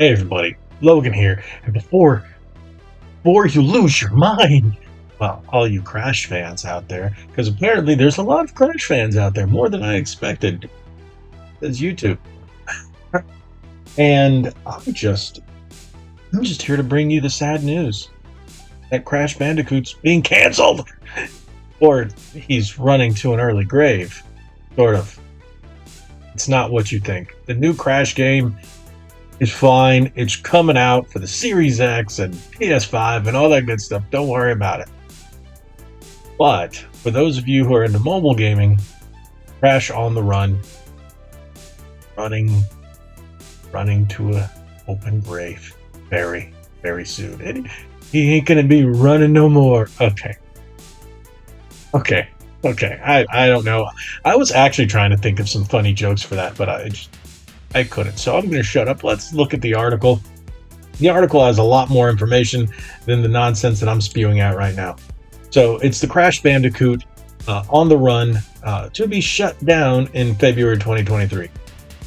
Hey everybody, Logan here, and before you lose your mind, well, all you Crash fans out there, because apparently there's a lot of Crash fans out there, more than I expected. As YouTube, and I'm just here to bring you the sad news that Crash Bandicoot's being canceled, or he's running to an early grave, sort of. It's not what you think. The new Crash game is fine. It's coming out for the Series X and PS5 and all that good stuff. Don't worry about it. But for those of you who are into mobile gaming, Crash on the Run, running to an open grave very, very soon. And he ain't gonna be running no more. Okay. I don't know. I was actually trying to think of some funny jokes for that, but I couldn't. So I'm going to shut up. Let's look at the article. The article has a lot more information than the nonsense that I'm spewing out right now. So it's the Crash Bandicoot on the Run to be shut down in February 2023.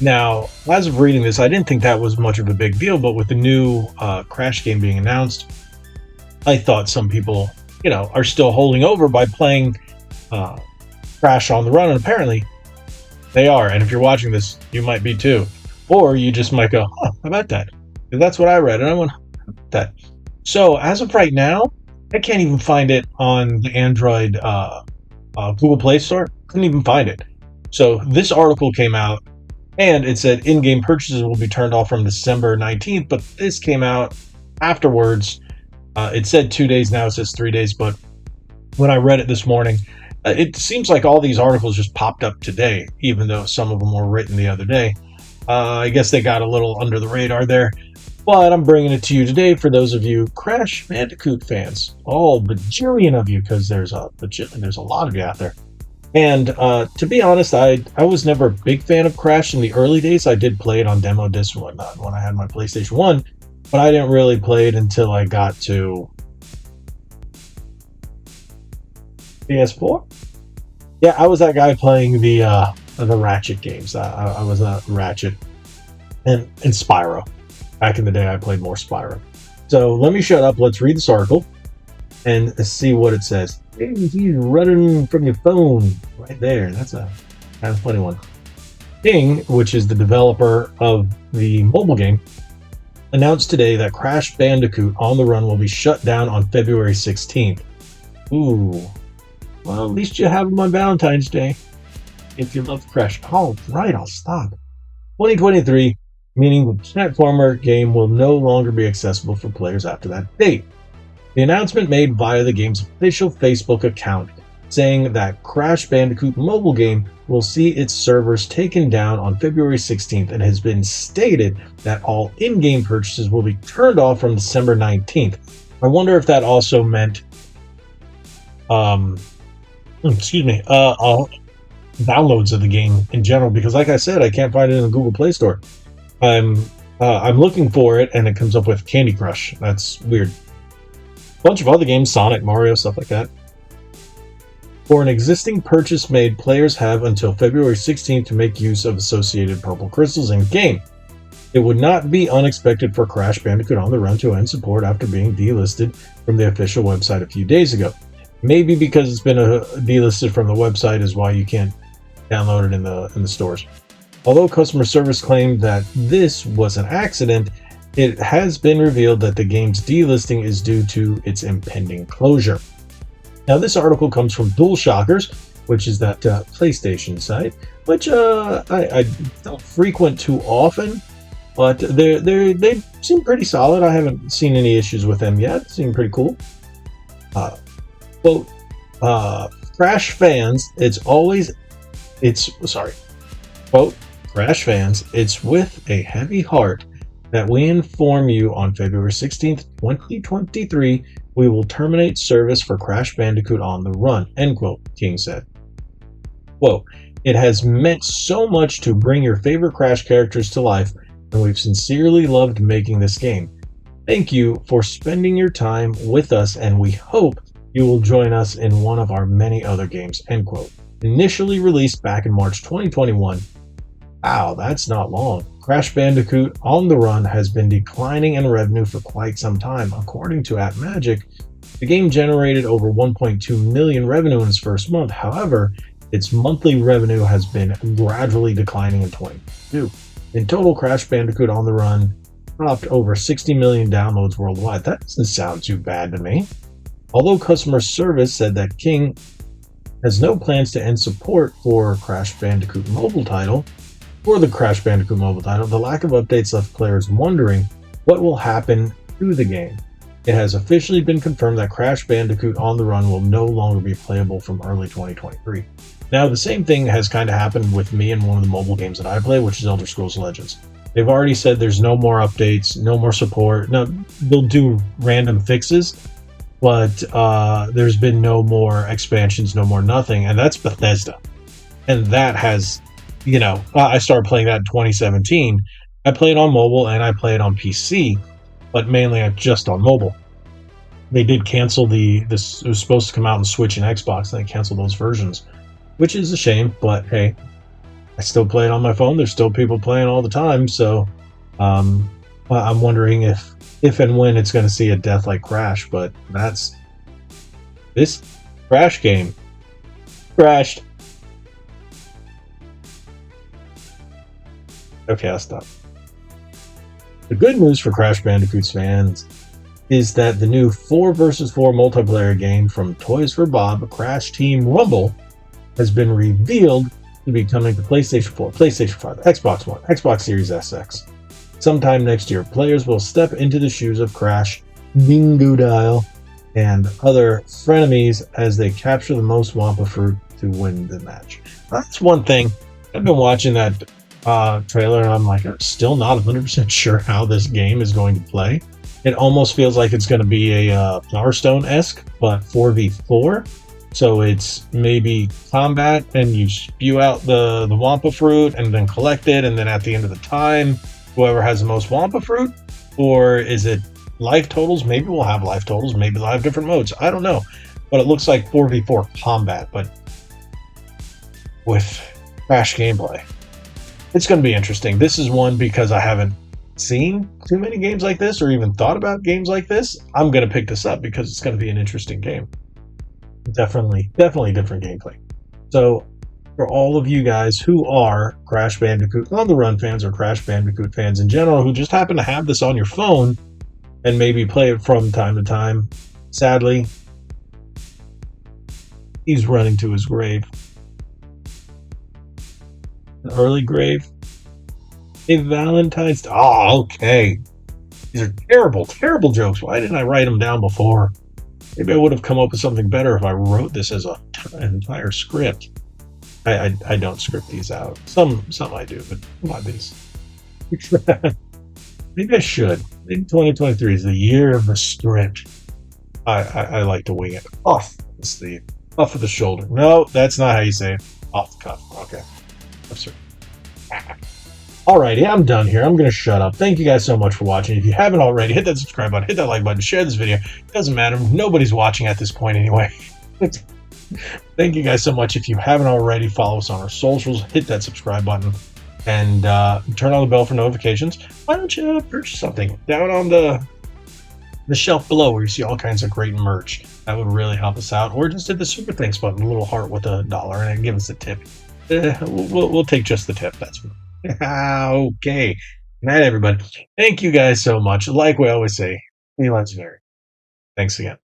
Now, as of reading this, I didn't think that was much of a big deal, but with the new Crash game being announced, I thought some people, are still holding over by playing Crash on the Run, and apparently they are. And if you're watching this, you might be too. Or you just might go, how about that? That's what I read, and I went, that. So as of right now, I can't even find it on the Android Google Play Store. Couldn't even find it. So this article came out, and it said in-game purchases will be turned off from December 19th, but this came out afterwards. It said 2 days, now it says 3 days, but when I read it this morning, it seems like all these articles just popped up today, even though some of them were written the other day. I guess they got a little under the radar there, but I'm bringing it to you today for those of you Crash Bandicoot fans, all bajillion of you, because there's a lot of you out there. And to be honest, I was never a big fan of Crash in the early days. I did play it on demo discs and whatnot when I had my PlayStation 1, but I didn't really play it until I got to PS4. Yeah, I was that guy playing the Ratchet games. I was a Ratchet and Spyro. Back in the day, I played more Spyro. So let me shut up. Let's read this article and see what it says. Hey, he's running from your phone right there. That's a kind of funny one. King, which is the developer of the mobile game, announced today that Crash Bandicoot on the Run will be shut down on February 16th. Ooh. Well, at least you have them on Valentine's Day. If you love Crash. Oh, right, I'll stop. 2023, meaning the platformer game will no longer be accessible for players after that date. The announcement made via the game's official Facebook account, saying that Crash Bandicoot mobile game will see its servers taken down on February 16th, and has been stated that all in-game purchases will be turned off from December 19th. I wonder if that also meant downloads of the game in general, because like I said, I can't find it in the Google Play Store. I'm looking for it, and it comes up with Candy Crush. That's weird. A bunch of other games, Sonic, Mario, stuff like that. For an existing purchase made, players have until February 16th to make use of associated purple crystals in game. It would not be unexpected for Crash Bandicoot on the Run to end support after being delisted from the official website a few days ago. Maybe because it's been delisted from the website is why you can't download it in the stores. Although customer service claimed that this was an accident, it has been revealed that the game's delisting is due to its impending closure. Now, this article comes from DualShockers, which is that PlayStation site, which I don't frequent too often, but they seem pretty solid. I haven't seen any issues with them yet. Seem pretty cool. Quote, Crash fans, quote, Crash fans, it's with a heavy heart that we inform you on February 16th, 2023, we will terminate service for Crash Bandicoot on the Run, end quote, King said. Quote, it has meant so much to bring your favorite Crash characters to life, and we've sincerely loved making this game. Thank you for spending your time with us, and we hope you will join us in one of our many other games, end quote. Initially released back in March 2021, Wow, that's not long. Crash Bandicoot On the Run has been declining in revenue for quite some time. According to AppMagic, the game generated over 1.2 million revenue in its first month. However, its monthly revenue has been gradually declining in 2022. In total, Crash Bandicoot On the Run topped over 60 million downloads worldwide. That doesn't sound too bad to me. Although customer service said that King has no plans to end support for Crash Bandicoot mobile title, the lack of updates left players wondering what will happen to the game. It has officially been confirmed that Crash Bandicoot On the Run will no longer be playable from early 2023. Now, the same thing has kind of happened with me in one of the mobile games that I play, which is Elder Scrolls Legends. They've already said there's no more updates, no more support. No, they'll do random fixes, but there's been no more expansions, no more nothing, and that's Bethesda. And that has, I started playing that in 2017. I played on mobile and I played on PC, but mainly just on mobile. They did cancel this. It was supposed to come out on Switch and Xbox, and they canceled those versions, which is a shame. But hey, I still play it on my phone. There's still people playing all the time, so I'm wondering if and when it's going to see a death like Crash. But that's this Crash game crashed. Okay, I'll stop. The good news for Crash Bandicoot's fans is that the new 4 vs 4 multiplayer game from Toys for Bob, Crash Team Rumble, has been revealed to be coming to PlayStation 4, PlayStation 5, Xbox One, Xbox Series SX. Sometime next year, players will step into the shoes of Crash, Dingodile, and other frenemies as they capture the most Wampa fruit to win the match. That's one thing. I've been watching that trailer and I'm like, I'm still not 100% sure how this game is going to play. It almost feels like it's going to be a Power Stone-esque, but 4v4. So it's maybe combat and you spew out the Wampa fruit and then collect it, and then at the end of the time, whoever has the most Wampa fruit? Or is it life totals? Maybe we'll have life totals, maybe they'll have different modes. I don't know. But it looks like 4v4 combat, but with Crash gameplay. It's going to be interesting. This is one because I haven't seen too many games like this or even thought about games like this. I'm going to pick this up because it's going to be an interesting game. Definitely different gameplay. So for all of you guys who are Crash Bandicoot On the Run fans or Crash Bandicoot fans in general who just happen to have this on your phone and maybe play it from time to time, sadly, he's running to his grave. An early grave. A Valentine's Day. Oh, okay. These are terrible jokes. Why didn't I write them down before? Maybe I would have come up with something better if I wrote this as an entire script. I don't script these out. Some I do, but not these. Maybe I should. Maybe 2023 is the year of the script. I like to wing it. Off the sleeve. Off of the shoulder. No, that's not how you say it. Off the cuff. Okay. I'm sorry. Alrighty, I'm done here. I'm going to shut up. Thank you guys so much for watching. If you haven't already, hit that subscribe button, hit that like button, share this video. It doesn't matter. Nobody's watching at this point anyway. Thank you guys so much. If you haven't already, follow us on our socials, hit that subscribe button, and turn on the bell for notifications. Why don't you purchase something down on the shelf below where you see all kinds of great merch? That would really help us out. Or just hit the super thanks button, a little heart with $1, and give us a tip. We'll take just the tip. That's fine. Okay. Good night, everybody. Thank you guys so much. Like we always say, be legendary. Thanks again.